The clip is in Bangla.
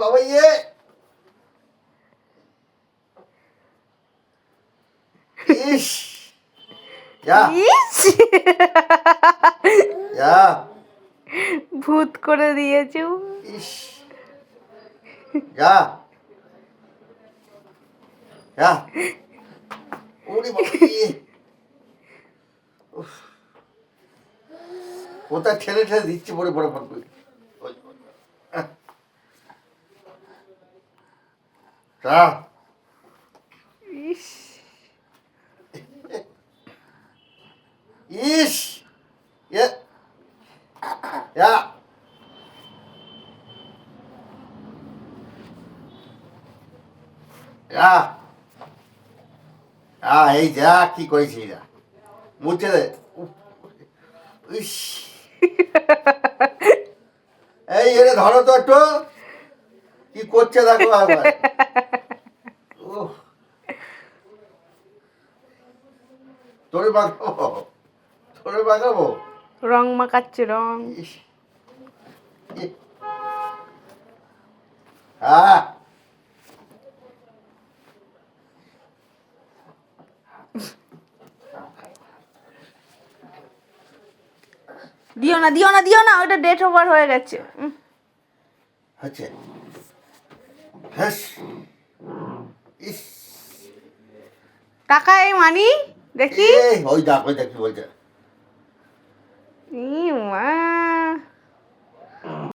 বাবা ইয়ে ইস যা যা ভূত করে দিয়েছে। ইস যা যা ওরে বাবা ইয়ে উফ, কোথায় ঠেলে ঠেলে দিচ্ছে পরে পরে পড়বে যা ইস ইস ইয়ে যা যা এই যা কি করেছি যা মুছে দে উফ, ইস এই এরে ধরো তো একটু কি করছে দেখো আবার উফ, তোরে বাগাবো তোরে বাগাবো রং মাখাচ্ছে রং। ইস, ই, হ্যাঁ দিও না দিও না দিও না, ওটা ডেট ওভার হয়ে গেছে। হচ্ছে হ্যাঁ ইস টাকা এই মানি দেখি। ওই দেখ কি বলছে